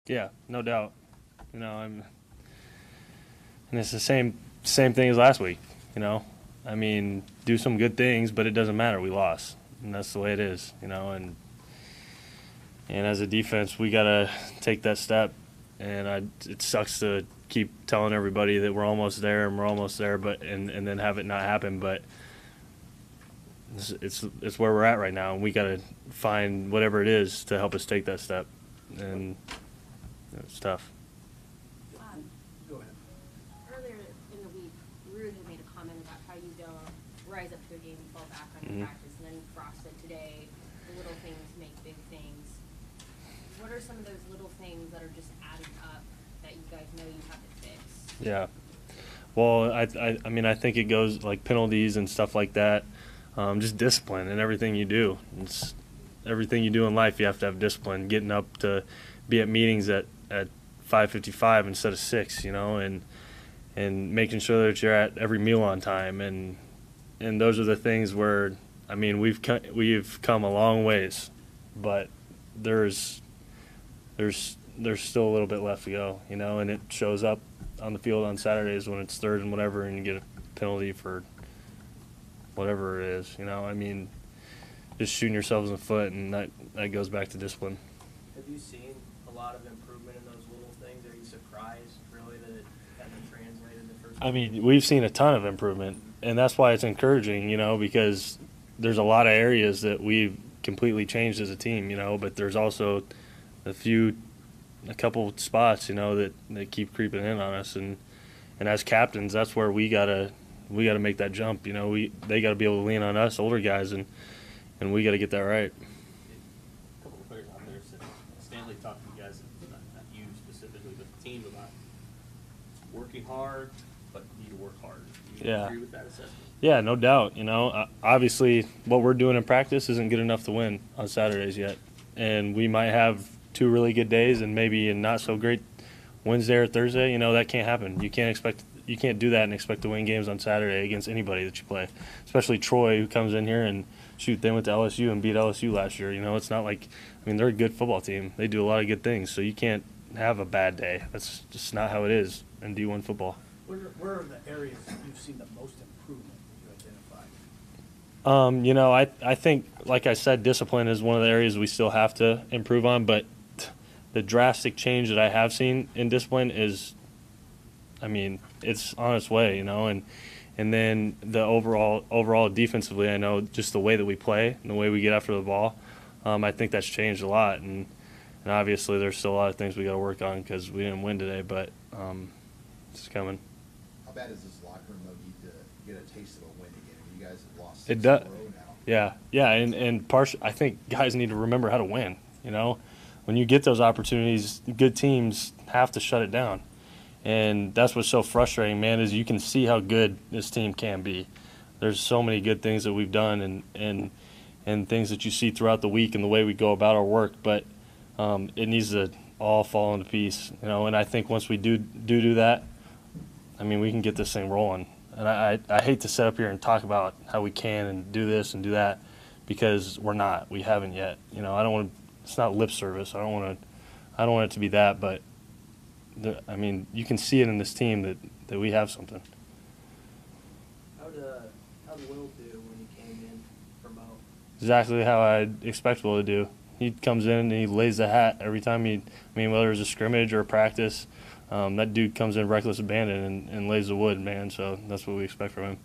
Yeah, no doubt. And it's the same thing as last week. You know, I mean, do some good things, but it doesn't matter. We lost, and that's the way it is. And as a defense, we gotta take that step. And it sucks to keep telling everybody that we're almost there and we're almost there, but and then have it not happen. But it's where we're at right now, and we gotta find whatever it is to help us take that step. And it's tough. Go ahead. Earlier in the week, Rude had made a comment about how you don't rise up to a game and fall back on your practice, and then Frost said today, the little things make big things. What are some of those little things that are just adding up that you guys know you have to fix? Yeah. Well, I mean, I think it goes like penalties and stuff like that. Just discipline in everything you do. It's everything you do in life. You have to have discipline. Getting up to be at meetings at 5:55 instead of 6, and making sure that you're at every meal on time. And those are the things where, I mean, we've come a long ways, but there's still a little bit left to go, and it shows up on the field on Saturdays when it's third and whatever, and you get a penalty for whatever it is, I mean, just shooting yourselves in the foot, and that goes back to discipline. Have you seen a lot of improvement in those little things? Are you surprised, really, that it hasn't translated the first? I mean, we've seen a ton of improvement, and that's why it's encouraging, because there's a lot of areas that we've completely changed as a team, but there's also a couple spots, that keep creeping in on us, and as captains, that's where we gotta make that jump. They gotta be able to lean on us, older guys, and we gotta get that right. A couple of players out there said Stanley talked to you guys, not you specifically, but the team about working hard, but need to work harder. Do you agree with that assessment? Yeah, no doubt. Obviously, what we're doing in practice isn't good enough to win on Saturdays yet, and we might have 2 really good days and maybe a not so great Wednesday or Thursday. That can't happen. You can't do that and expect to win games on Saturday against anybody that you play, especially Troy, who comes in here and shoot. They went to LSU and beat LSU last year. It's not like, I mean, they're a good football team. They do a lot of good things, so you can't have a bad day. That's just not how it is in D1 football. Where are the areas you've seen the most improvement you identified? I think, like I said, discipline is one of the areas we still have to improve on, but the drastic change that I have seen in discipline is, I mean, it's on its way, and then the overall defensively, I know just the way that we play and the way we get after the ball, I think that's changed a lot, and obviously there's still a lot of things we got to work on because we didn't win today, but it's coming. How bad does this locker room though need to get a taste of a win again? You guys have lost It 6 does. in a row now. Yeah, and I think guys need to remember how to win. When you get those opportunities, good teams have to shut it down. And that's what's so frustrating, man, is you can see how good this team can be. There's so many good things that we've done and things that you see throughout the week and the way we go about our work, but it needs to all fall into piece, and I think once we do that, I mean, we can get this thing rolling. And I hate to sit up here and talk about how we can and do this and do that because we're not. We haven't yet. I don't want to. It's not lip service. I don't want it to be that, but I mean, you can see it in this team that we have something. How'd Will do when he came in for Mo? Exactly how I'd expect Will to do. He comes in and he lays the hat every time whether it's a scrimmage or a practice, that dude comes in reckless abandon and lays the wood, man. So that's what we expect from him.